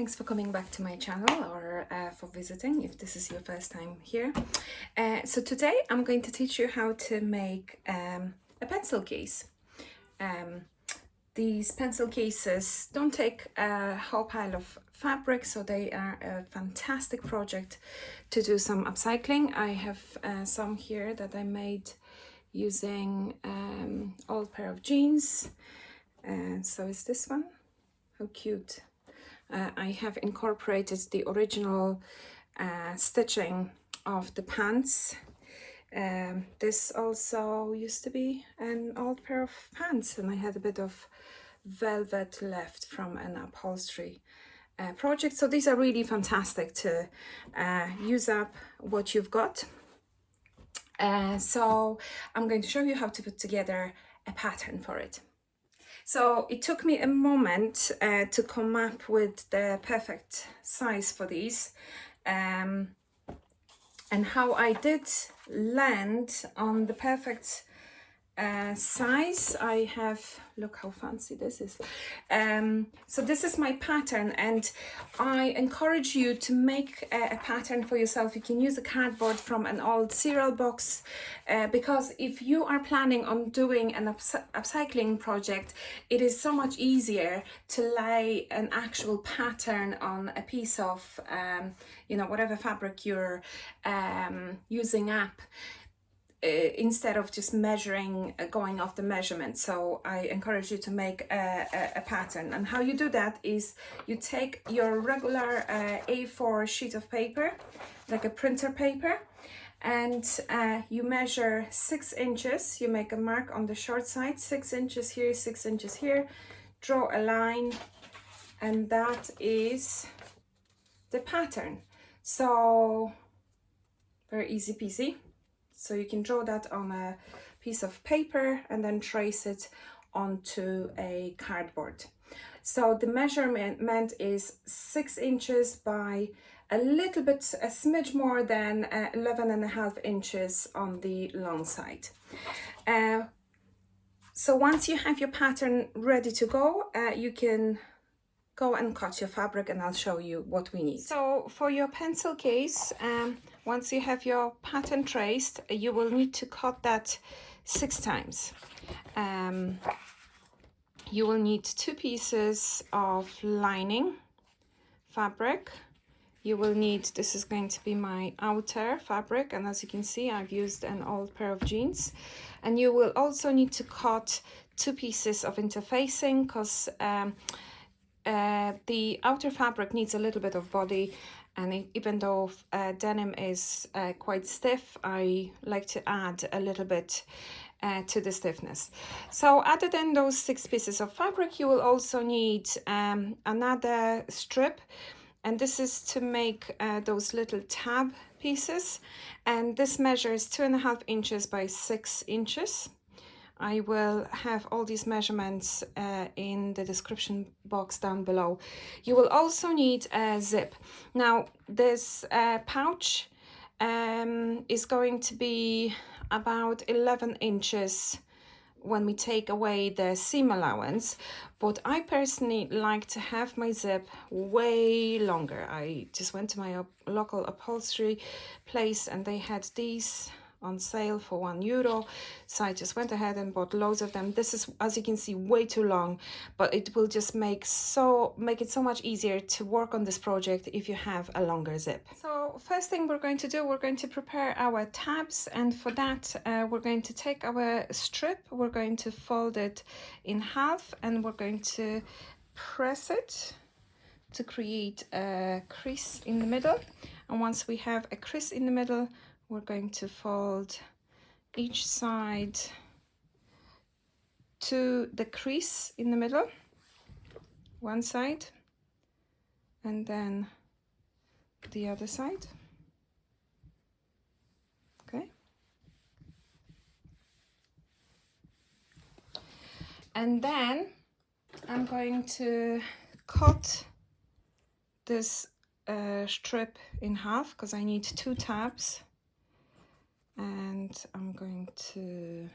thanks for coming back to my channel or for visiting if this is your first time here. So today I'm going to teach you how to make a pencil case. These pencil cases don't take a whole pile of fabric, so they are a fantastic project to do some upcycling. I have some here that I made using old pair of jeans. So is this one? How cute. I have incorporated the original stitching of the pants. This also used to be an old pair of pants, and I had a bit of velvet left from an upholstery project. So these are really fantastic to use up what you've got. So I'm going to show you how to put together a pattern for it. So it took me a moment to come up with the perfect size for these, and how I did land on the perfect size. I have, look how fancy this is. So this is my pattern, and I encourage you to make a pattern for yourself. You can use a cardboard from an old cereal box, because if you are planning on doing an upcycling project, it is so much easier to lay an actual pattern on a piece of you know, whatever fabric you're using up, instead of just measuring, going off the measurement. So I encourage you to make a pattern. And how you do that is you take your regular A4 sheet of paper, like a printer paper, and you measure 6 inches. You make a mark on the short side, 6 inches here, 6 inches here, draw a line, and that is the pattern. So very easy peasy. So you can draw that on a piece of paper and then trace it onto a cardboard. So the measurement is 6 inches by a little bit, a smidge more than 11.5 inches on the long side. So once you have your pattern ready to go, you can go and cut your fabric, and I'll show you what we need. So for your pencil case, once you have your pattern traced, you will need to cut that 6 times. You will need 2 pieces of lining fabric. You will need, this is going to be my outer fabric, and as you can see, I've used an old pair of jeans. And you will also need to cut 2 pieces of interfacing, because the outer fabric needs a little bit of body, and even though denim is quite stiff, I like to add a little bit to the stiffness. So other than those 6 pieces of fabric, you will also need another strip, and this is to make those little tab pieces, and this measures 2.5 inches by 6 inches. I will have all these measurements in the description box down below. You will also need a zip. Now this pouch is going to be about 11 inches when we take away the seam allowance, but I personally like to have my zip way longer. I just went to my local upholstery place and they had these on sale for €1, so I just went ahead and bought loads of them. This is, as you can see, way too long, but it will just make it so much easier to work on this project if you have a longer zip. So first thing we're going to do, we're going to prepare our tabs, and for that we're going to take our strip, we're going to fold it in half, and we're going to press it to create a crease in the middle. And once we have a crease in the middle, we're going to fold each side to the crease in the middle, one side, and then the other side. Okay. And then I'm going to cut this strip in half because I need 2 tabs. And I'm going to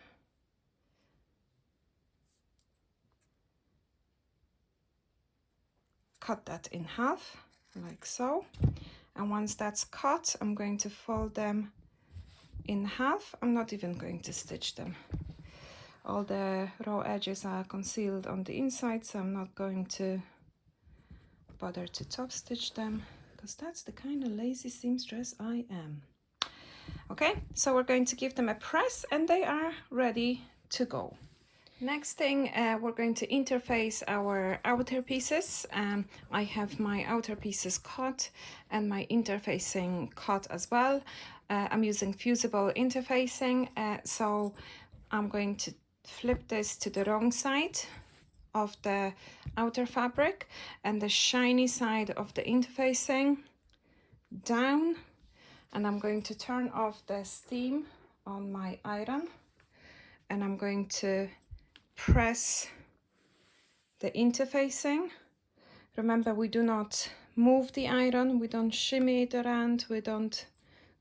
cut that in half, like so. And once that's cut, I'm going to fold them in half. I'm not even going to stitch them. All the raw edges are concealed on the inside, so I'm not going to bother to top stitch them, because that's the kind of lazy seamstress I am. Okay, so we're going to give them a press and they are ready to go. Next thing, we're going to interface our outer pieces. I have my outer pieces cut and my interfacing cut as well. I'm using fusible interfacing, so I'm going to flip this to the wrong side of the outer fabric and the shiny side of the interfacing down, and I'm going to turn off the steam on my iron, and I'm going to press the interfacing. Remember, we do not move the iron, we don't shimmy it around, we don't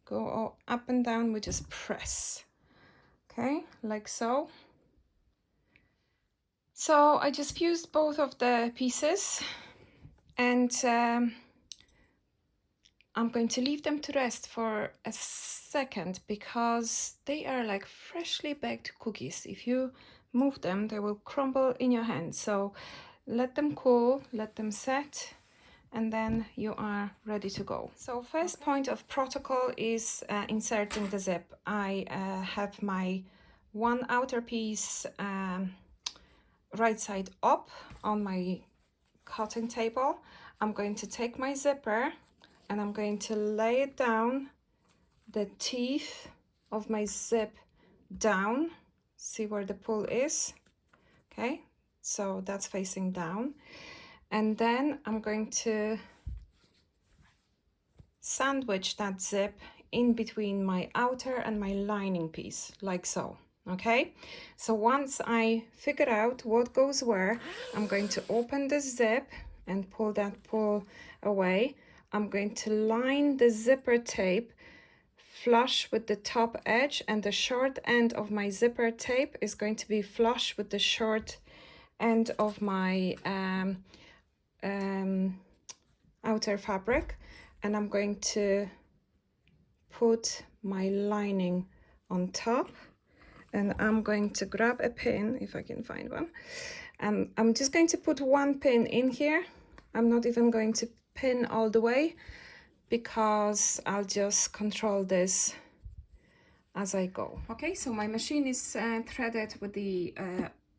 go all up and down, we just press. Okay, like so. So I just fused both of the pieces, and I'm going to leave them to rest for a second, because they are like freshly baked cookies. If you move them, they will crumble in your hand. So let them cool, let them set, and then you are ready to go. So first point of protocol is inserting the zip. I have my one outer piece right side up on my cutting table. I'm going to take my zipper and I'm going to lay it down, the teeth of my zip down. See where the pull is? Okay, so that's facing down. And then I'm going to sandwich that zip in between my outer and my lining piece, like so. Okay, so once I figure out what goes where, I'm going to open the zip and pull that pull away. I'm going to line the zipper tape flush with the top edge, and the short end of my zipper tape is going to be flush with the short end of my outer fabric. And I'm going to put my lining on top, and I'm going to grab a pin, if I can find one, and I'm just going to put one pin in here. I'm not even going to pin all the way, because I'll just control this as I go. Okay, so my machine is threaded with the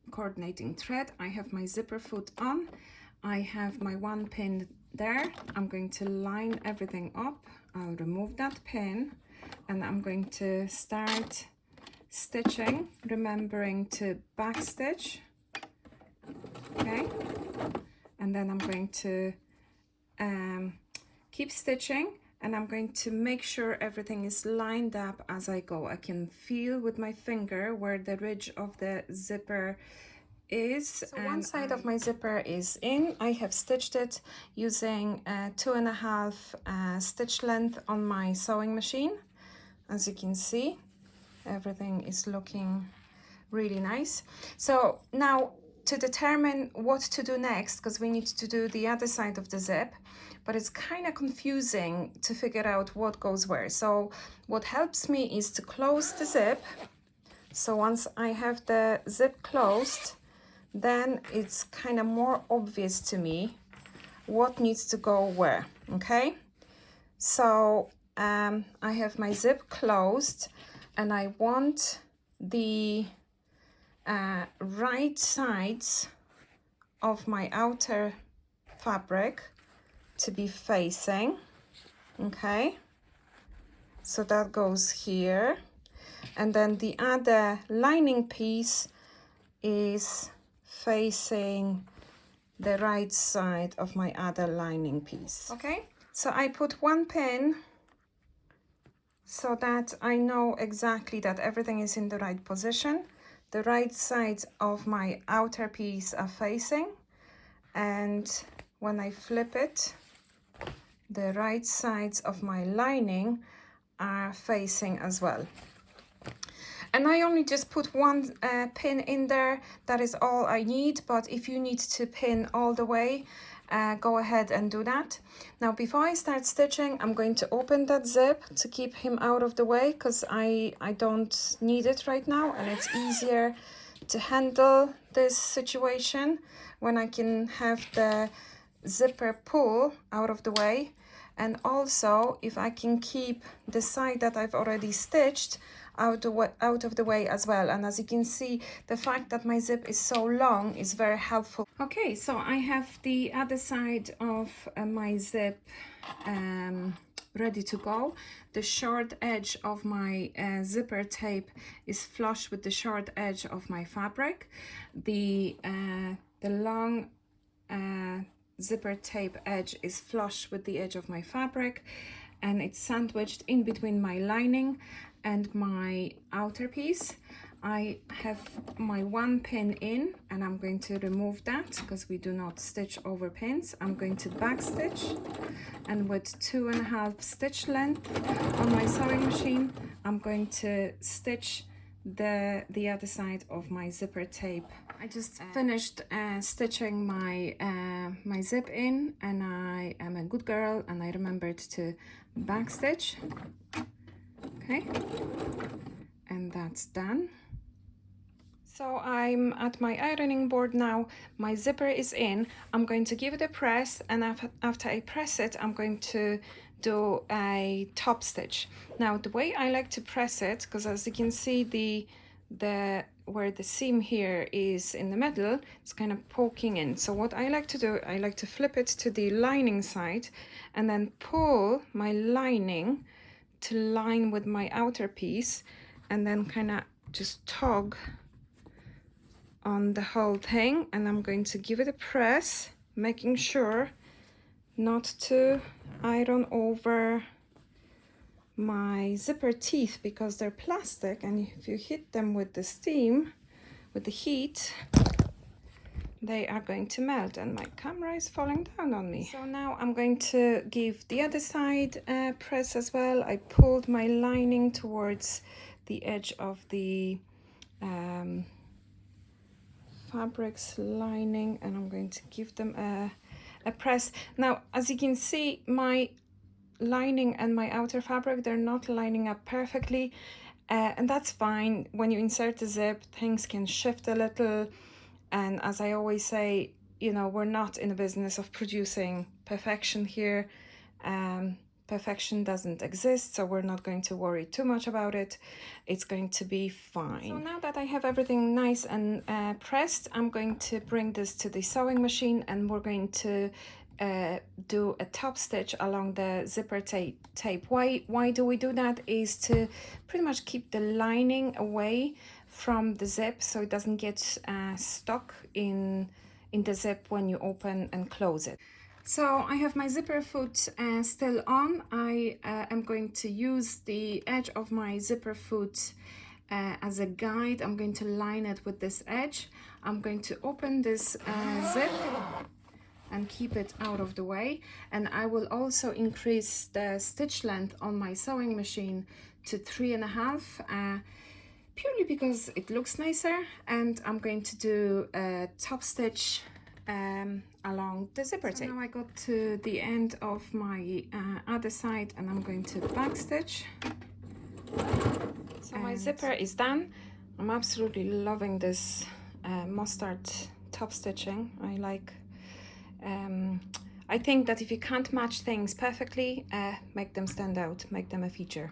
coordinating thread. I have my zipper foot on. I have my one pin there. I'm going to line everything up. I'll remove that pin and I'm going to start stitching, remembering to back stitch. Okay, and then I'm going to keep stitching, and I'm going to make sure everything is lined up as I go. I can feel with my finger where the ridge of the zipper is. So one side of my zipper is in. I have stitched it using 2.5 stitch length on my sewing machine. As you can see, everything is looking really nice. So now, to determine what to do next, because we need to do the other side of the zip, but it's kind of confusing to figure out what goes where. So what helps me is to close the zip. So once I have the zip closed, then it's kind of more obvious to me what needs to go where. Okay, so I have my zip closed, and I want the right sides of my outer fabric to be facing. Okay, so that goes here, and then the other lining piece is facing the right side of my other lining piece. Okay, so I put one pin so that I know exactly that everything is in the right position. The right sides of my outer piece are facing, and when I flip it, the right sides of my lining are facing as well. And I only just put one pin in there. That is all I need, but if you need to pin all the way, go ahead and do that. Now before I start stitching, I'm going to open that zip to keep him out of the way, because I don't need it right now, and it's easier to handle this situation when I can have the zipper pull out of the way. And also, if I can keep the side that I've already stitched out of the way as well. And as you can see, the fact that my zip is so long is very helpful. Okay, so I have the other side of my zip ready to go. The short edge of my zipper tape is flush with the short edge of my fabric. The long zipper tape edge is flush with the edge of my fabric, and it's sandwiched in between my lining and my outer piece. I have my one pin in, and I'm going to remove that because we do not stitch over pins. I'm going to back stitch, and with 2.5 stitch length on my sewing machine, I'm going to stitch the other side of my zipper tape. I just finished stitching my my zip in, and I am a good girl and I remembered to back stitch. Okay, and that's done. So I'm at my ironing board now. My zipper is in. I'm going to give it a press, and after I press it, I'm going to do a top stitch. Now the way I like to press it, because as you can see, the where the seam here is in the middle, it's kind of poking in. So what I like to do, I like to flip it to the lining side and then pull my lining to line with my outer piece, and then kind of just tug on the whole thing. And I'm going to give it a press, making sure not to iron over my zipper teeth because they're plastic, and if you hit them with the steam, with the heat, they are going to melt. And my camera is falling down on me. So now I'm going to give the other side a press as well. I pulled my lining towards the edge of the fabrics lining, and I'm going to give them a press. Now as you can see, my lining and my outer fabric, they're not lining up perfectly, and that's fine. When you insert the zip, things can shift a little, and as I always say, you know, we're not in the business of producing perfection here. Perfection doesn't exist, so we're not going to worry too much about it. It's going to be fine. So now that I have everything nice and pressed, I'm going to bring this to the sewing machine, and we're going to do a top stitch along the zipper tape. Why do we do that? Is to pretty much keep the lining away from the zip, so it doesn't get stuck in the zip when you open and close it. So I have my zipper foot still on. I am going to use the edge of my zipper foot as a guide. I'm going to line it with this edge. I'm going to open this zip and keep it out of the way, and I will also increase the stitch length on my sewing machine to 3.5, purely because it looks nicer, and I'm going to do a top stitch along the zipper tape. So now I got to the end of my other side, and I'm going to back stitch. So my zipper is done. I'm absolutely loving this mustard top stitching. I think that if you can't match things perfectly, make them stand out, make them a feature.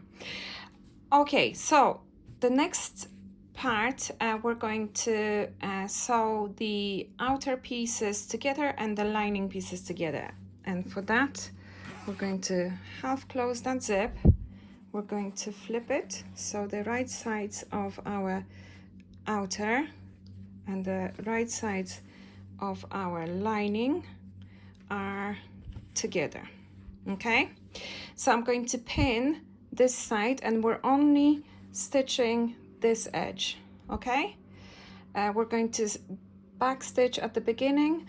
Okay, so the next part, we're going to sew the outer pieces together and the lining pieces together. And for that, we're going to half close that zip. We're going to flip it so the right sides of our outer and the right sides of our lining are together. Okay, so I'm going to pin this side, and we're only stitching this edge. Okay, we're going to back stitch at the beginning,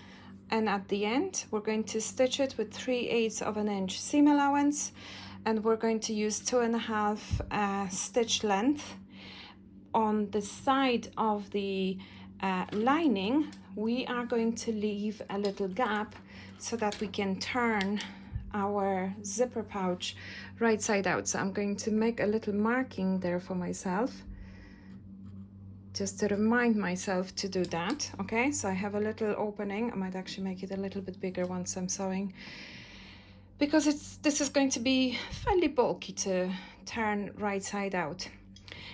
and at the end we're going to stitch it with 3/8 of an inch seam allowance, and we're going to use 2.5 stitch length. On the side of the lining, we are going to leave a little gap so that we can turn our zipper pouch right side out. So I'm going to make a little marking there for myself, just to remind myself to do that. Okay, so I have a little opening. I might actually make it a little bit bigger once I'm sewing, because this is going to be fairly bulky to turn right side out.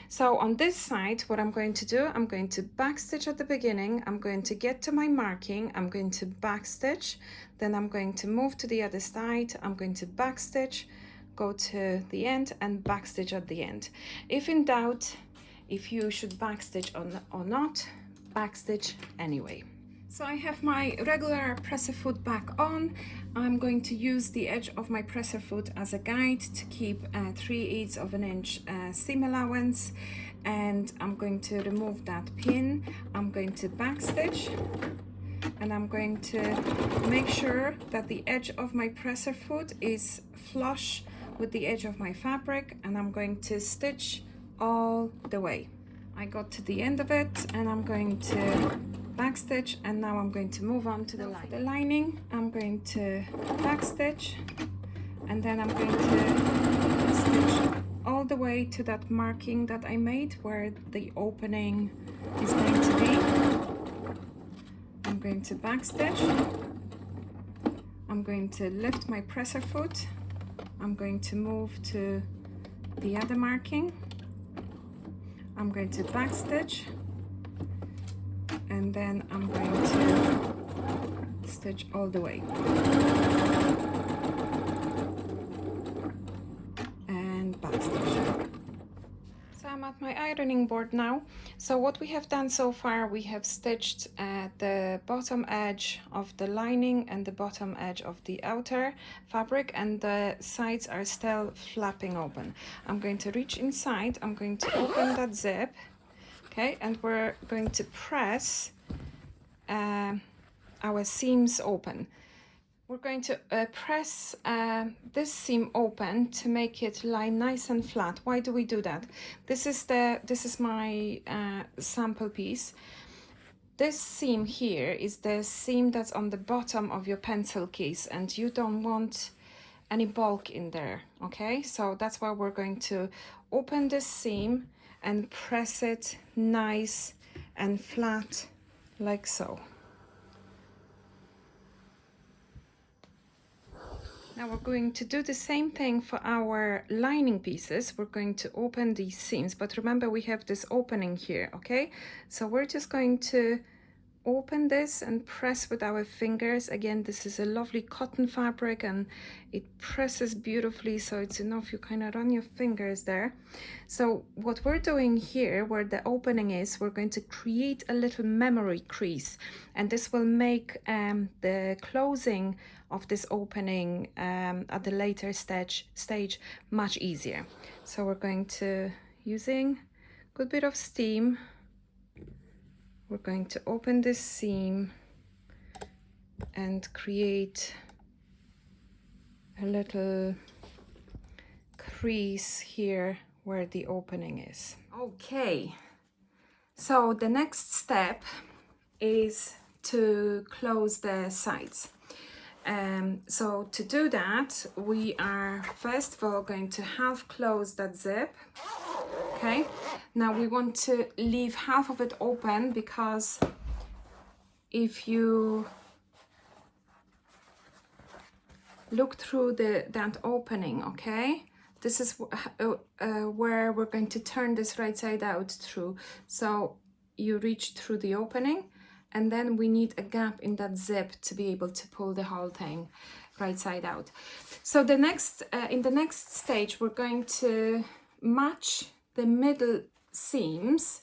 So on this side, what I'm going to do, I'm going to backstitch at the beginning, I'm going to get to my marking, I'm going to backstitch, then I'm going to move to the other side, I'm going to backstitch, go to the end and backstitch at the end. If in doubt, if you should backstitch or not, backstitch anyway. So I have my regular presser foot back on. I'm going to use the edge of my presser foot as a guide to keep 3/8 of an inch seam allowance, and I'm going to remove that pin. I'm going to backstitch, and I'm going to make sure that the edge of my presser foot is flush with the edge of my fabric, and I'm going to stitch all the way. I got to the end of it, and I'm going to backstitch, and now I'm going to move on to the lining. For the lining, I'm going to backstitch, and then I'm going to stitch all the way to that marking that I made where the opening is going to be. I'm going to backstitch. I'm going to lift my presser foot. I'm going to move to the other marking. I'm going to backstitch, and then I'm going to stitch all the way and backstitch. So I'm at my ironing board now. So what we have done so far, we have stitched the bottom edge of the lining and the bottom edge of the outer fabric, and the sides are still flapping open. I'm going to reach inside, I'm going to open that zip. Okay, and we're going to press our seams open. We're going to press this seam open to make it lie nice and flat. Why do we do that? This is my sample piece. This seam here is the seam that's on the bottom of your pencil case, and you don't want any bulk in there. Okay, so that's why we're going to open this seam and press it nice and flat like so. Now we're going to do the same thing for our lining pieces. We're going to open these seams, but remember we have this opening here, okay? So we're just going to open this and press with our fingers. Again, this is a lovely cotton fabric and it presses beautifully, so it's enough you kind of run your fingers there. So what we're doing here, where the opening is, we're going to create a little memory crease, and this will make the closing of this opening at the later stage much easier. So we're going to, using a good bit of steam, we're going to open this seam and create a little crease here where the opening is. Okay, so the next step is to close the sides. So to do that, we are first of all going to half close that zip. Okay, now we want to leave half of it open, because if you look through that opening, okay, this is where we're going to turn this right side out through. So you reach through the opening, and then we need a gap in that zip to be able to pull the whole thing right side out. So the next in the next stage, we're going to match the middle seams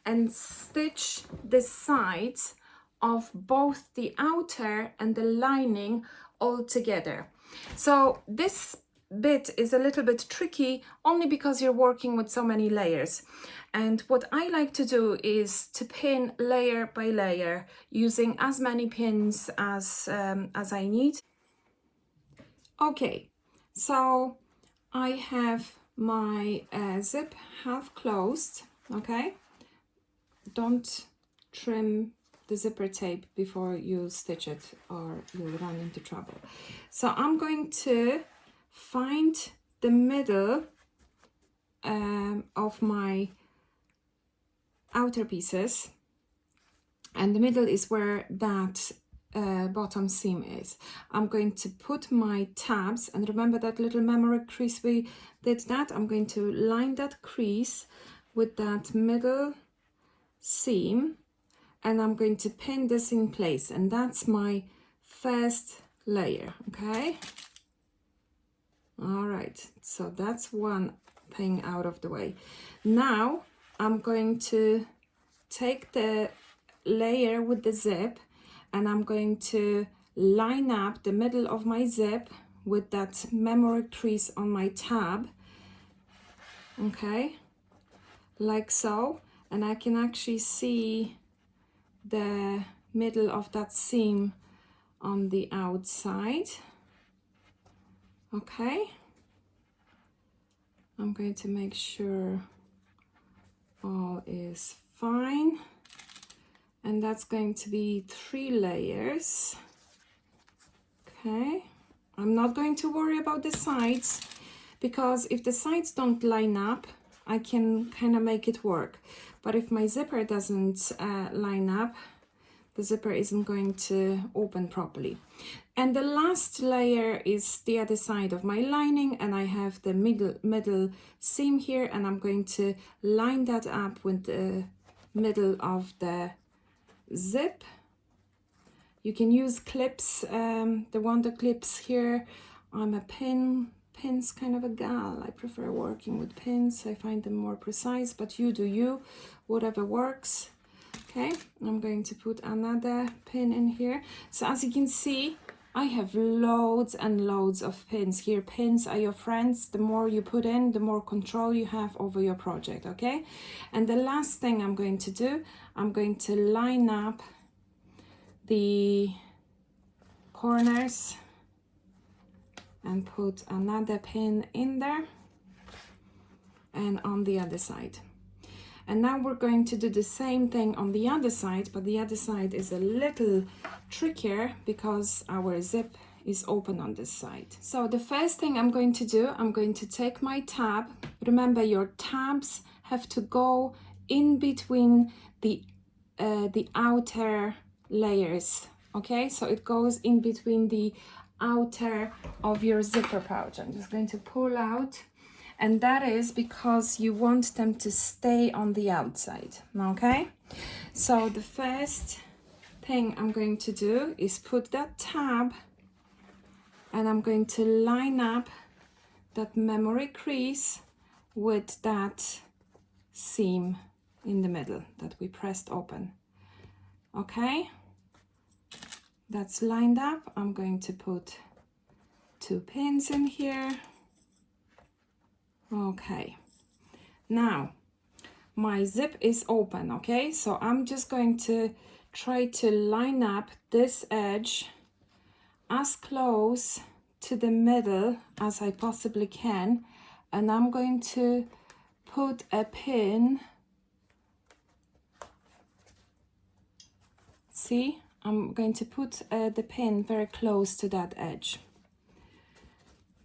and stitch the sides of both the outer and the lining all together. So this bit is a little bit tricky only because you're working with so many layers, and what I like to do is to pin layer by layer using as many pins as I need. Okay, so I have my zip half closed. Okay, don't trim the zipper tape before you stitch it or you'll run into trouble. So I'm going to find the middle of my outer pieces, and the middle is where that bottom seam is. I'm going to put my tabs, and remember that little memory crease we did that? I'm going to line that crease with that middle seam, and I'm going to pin this in place, and that's my first layer. Okay, all right, so that's one thing out of the way. Now I'm going to take the layer with the zip, and I'm going to line up the middle of my zip with that memory crease on my tab. Okay, like so, and I can actually see the middle of that seam on the outside. Okay, I'm going to make sure all is fine, and that's going to be 3 layers. Okay, I'm not going to worry about the sides, because if the sides don't line up, I can kind of make it work. But if my zipper doesn't line up, the zipper isn't going to open properly. And the last layer is the other side of my lining, and I have the middle seam here, and I'm going to line that up with the middle of the zip. You can use clips, the Wonder clips here. I'm a pins kind of a gal. I prefer working with pins. I find them more precise, but you do you, whatever works. Okay, I'm going to put another pin in here. So as you can see, I have loads and loads of pins here. Pins are your friends. The more you put in, the more control you have over your project, okay? And the last thing I'm going to do, I'm going to line up the corners and put another pin in there, and on the other side. And now we're going to do the same thing on the other side, but the other side is a little trickier because our zip is open on this side. So the first thing I'm going to do, I'm going to take my tab. Remember, your tabs have to go in between the outer layers. Okay, so it goes in between the outer of your zipper pouch. I'm just going to pull out, and that is because you want them to stay on the outside. Okay, so the first thing I'm going to do is put that tab, and I'm going to line up that memory crease with that seam in the middle that we pressed open. Okay, that's lined up. I'm going to put 2 pins in here. Okay, now my zip is open. Okay, so I'm just going to try to line up this edge as close to the middle as I possibly can, and I'm going to put a pin. See, I'm going to put the pin very close to that edge.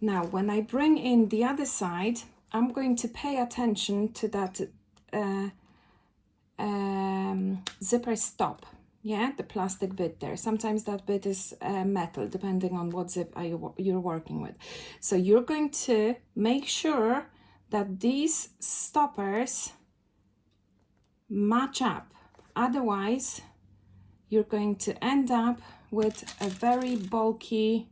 Now when I bring in the other side, I'm going to pay attention to that zipper stop. Yeah, the plastic bit there. Sometimes that bit is metal, depending on what zip you're working with. So you're going to make sure that these stoppers match up. Otherwise, you're going to end up with a very bulky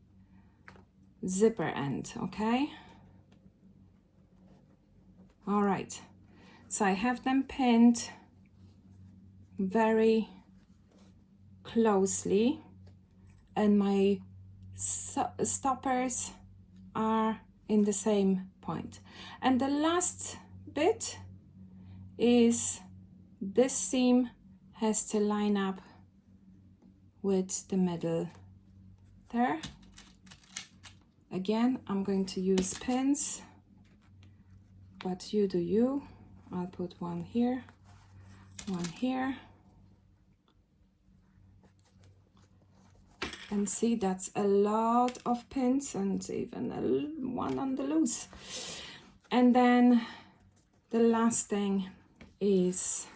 zipper end, okay? All right, so I have them pinned very closely, and my stoppers are in the same point. And the last bit is this seam has to line up with the middle there. Again, I'm going to use pins, but you do you. I'll put one here, And see, that's a lot of pins and even one on the loose. And then the last thing is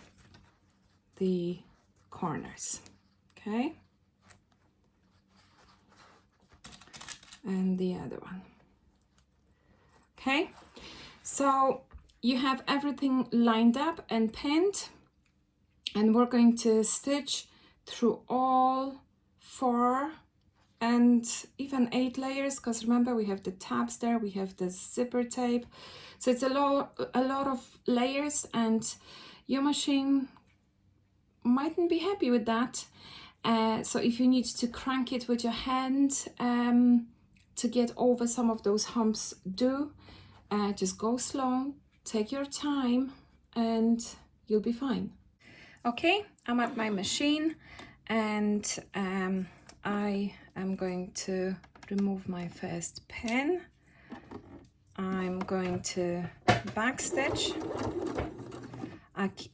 the corners, okay? And the other one. Okay, so you have everything lined up and pinned, and we're going to stitch through all 4 and even 8 layers, because remember we have the tabs there, we have the zipper tape, so it's a lot of layers, and your machine mightn't be happy with that. So if you need to crank it with your hand to get over some of those humps, do just go slow, take your time, and you'll be fine. Okay, I'm at my machine, and I am going to remove my first pin. I'm going to backstitch.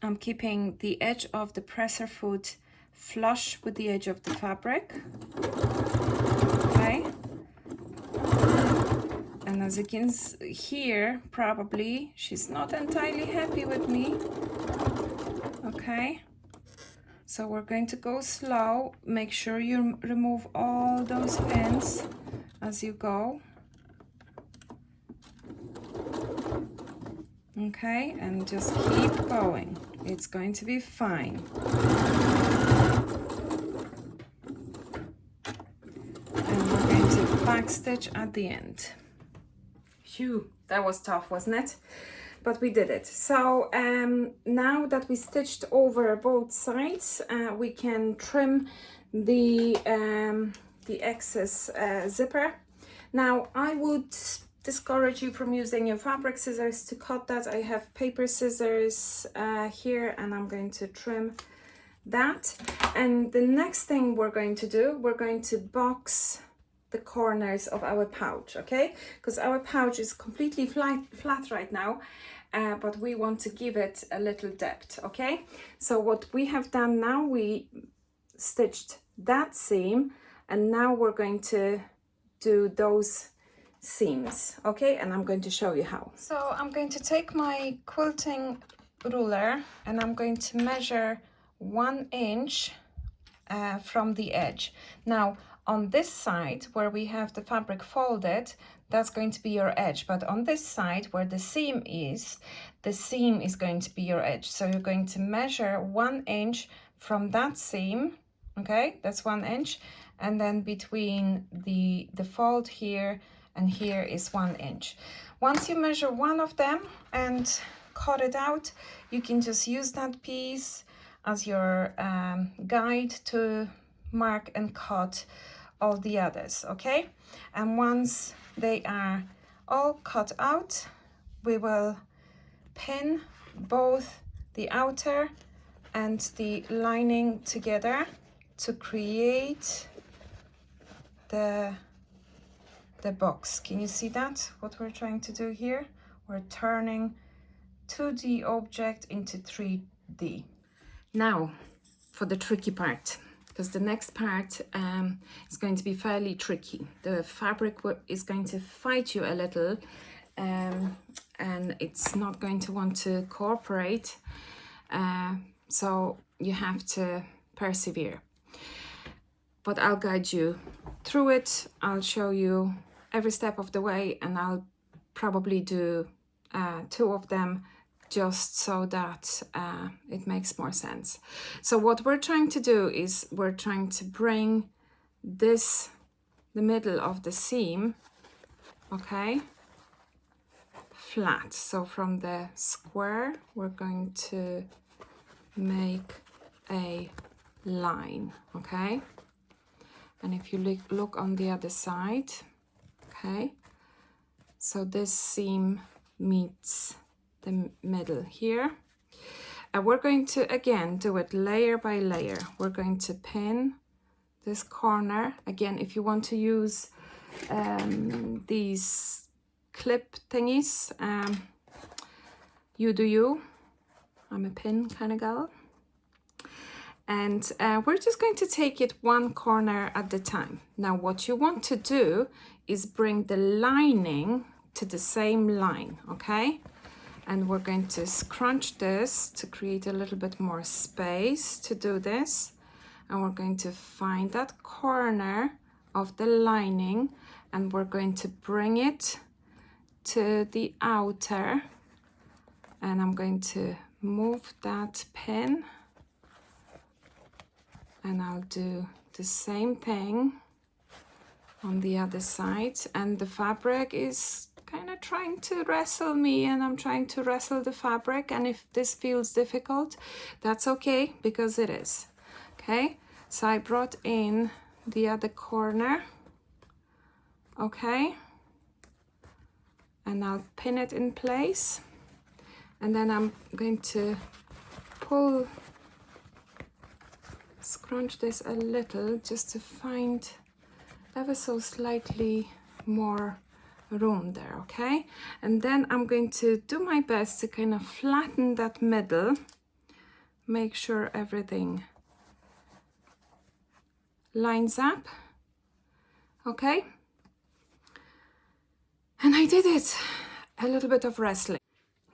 I'm keeping the edge of the presser foot flush with the edge of the fabric. Okay. And as you can hear, probably she's not entirely happy with me. Okay. So we're going to go slow. Make sure you remove all those pins as you go. Okay, and just keep going. It's going to be fine. And we're going to backstitch at the end. Phew, that was tough, wasn't it? But we did it. So now that we stitched over both sides, we can trim the excess zipper. Now I would discourage you from using your fabric scissors to cut that. I have paper scissors here, and I'm going to trim that. And the next thing we're going to do, we're going to box the corners of our pouch, okay? Because our pouch is completely flat right now, but we want to give it a little depth, okay? So what we have done now, we stitched that seam, and now we're going to do those seams, okay? And I'm going to show you how. So I'm going to take my quilting ruler, and I'm going to measure 1 inch from the edge. Now on this side where we have the fabric folded, that's going to be your edge, but on this side where the seam is going to be your edge. So you're going to measure 1 inch from that seam, okay? That's 1 inch, and then between the fold here and here is 1 inch. Once you measure one of them and cut it out, you can just use that piece as your guide to mark and cut all the others, okay? And once they are all cut out, we will pin both the outer and the lining together to create the box. Can you see that? What we're trying to do here? We're turning 2D object into 3D. Now for the tricky part, because the next part is going to be fairly tricky. The fabric is going to fight you a little, and it's not going to want to cooperate, so you have to persevere. But I'll guide you through it. I'll show you every step of the way, and I'll probably do 2 of them just so that it makes more sense. So what we're trying to do is we're trying to bring this, the middle of the seam, okay, flat. So from the square, we're going to make a line, okay? And if you look on the other side, okay, so this seam meets the middle here, and we're going to again do it layer by layer. We're going to pin this corner again. If you want to use these clip thingies, you do you. I'm a pin kind of gal. And we're just going to take it one corner at a time. Now what you want to do is bring the lining to the same line, okay? And we're going to scrunch this to create a little bit more space to do this. And we're going to find that corner of the lining and we're going to bring it to the outer. And I'm going to move that pin. And I'll do the same thing on the other side. And the fabric is kind of trying to wrestle me and I'm trying to wrestle the fabric. And if this feels difficult, that's okay because it is. Okay, so I brought in the other corner. Okay. And I'll pin it in place. And then I'm going to scrunch this a little just to find ever so slightly more room there, okay? And then I'm going to do my best to kind of flatten that middle, make sure everything lines up, okay? And I did it, a little bit of wrestling.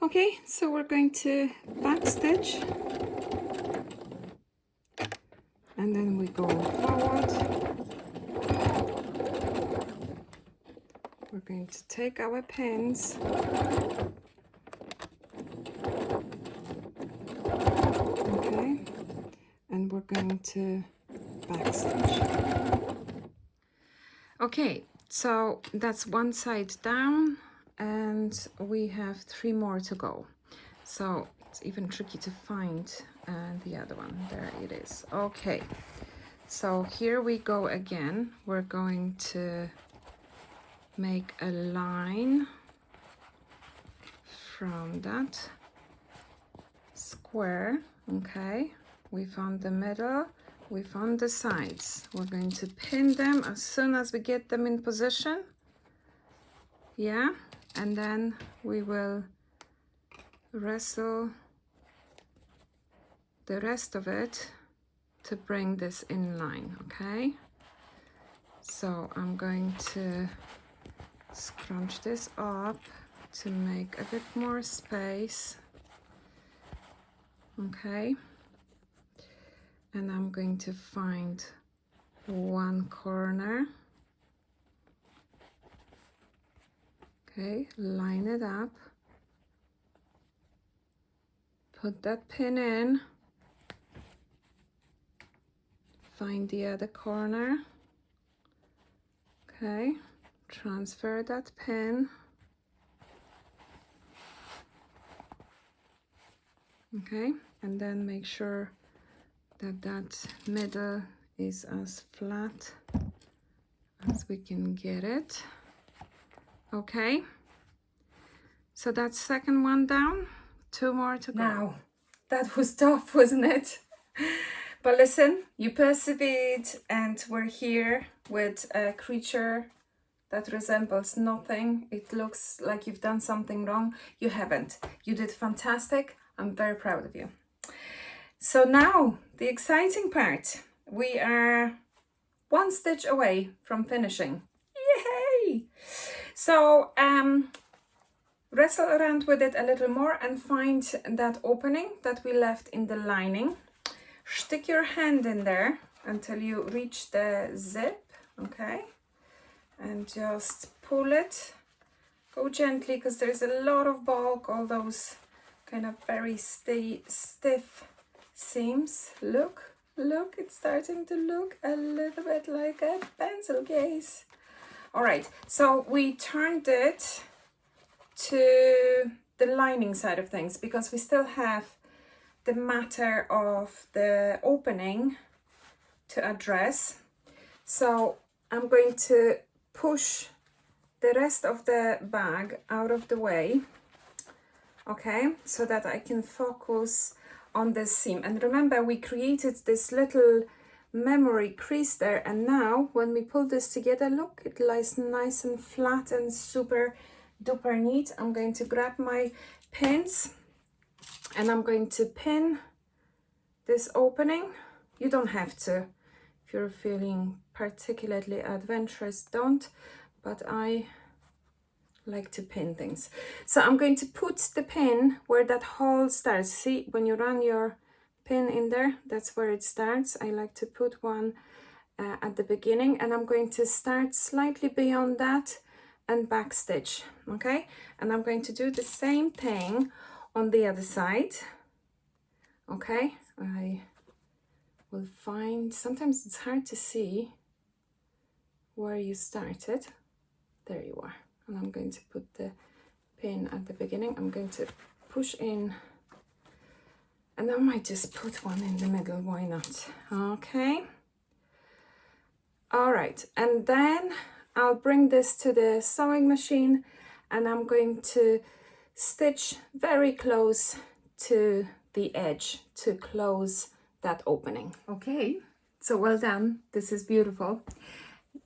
Okay, so we're going to back stitch. And then we go forward. We're going to take our pins. Okay. And we're going to backstitch. Okay, so that's one side down and we have 3 more to go. So it's even tricky to find the other one. There it is. Okay, so here we go again. We're going to make a line from that square. Okay, we found the middle, we found the sides. We're going to pin them as soon as we get them in position. Yeah, and then we will wrestle the rest of it to bring this in line, okay? So I'm going to scrunch this up to make a bit more space, okay? And I'm going to find one corner, okay, line it up, put that pin in, find the other corner, okay, transfer that pin, okay, and then make sure that that middle is as flat as we can get it. Okay, so that's second one down, 2 more to go. Now, that was tough, wasn't it? But listen, you persevered and we're here with a creature that resembles nothing. It looks like you've done something wrong. You haven't. You did fantastic. I'm very proud of you. So now, the exciting part. We are 1 stitch away from finishing. Yay! So, wrestle around with it a little more and find that opening that we left in the lining. Stick your hand in there until you reach the zip, okay? And just pull it. Go gently because there's a lot of bulk, all those kind of very stiff seams. Look, it's starting to look a little bit like a pencil case. All right, so we turned it to the lining side of things because we still have the matter of the opening to address. So I'm going to push the rest of the bag out of the way, okay, so that I can focus on this seam. And remember, we created this little memory crease there, and now when we pull this together, look, it lies nice and flat and super duper neat. I'm going to grab my pins and I'm going to pin this opening, You don't have to. If you're feeling particularly adventurous, don't, but I like to pin things. So I'm going to put the pin where that hole starts. See, when you run your pin in there, that's where it starts. I like to put one at the beginning, and I'm going to start slightly beyond that and back stitch, okay? And I'm going to do the same thing on the other side, okay? I will find, sometimes it's hard to see where you started. There you are. And I'm going to put the pin at the beginning. I'm going to push in, and I might just put one in the middle, why not? Okay. All right, and then I'll bring this to the sewing machine, and I'm going to stitch very close to the edge to close that opening. Okay, so well done. This is beautiful.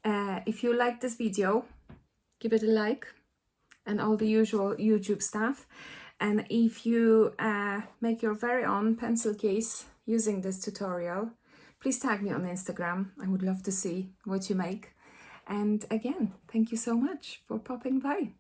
If you like this video, give it a like and all the usual YouTube stuff. And if you make your very own pencil case using this tutorial, please tag me on Instagram. I would love to see what you make. And again, thank you so much for popping by.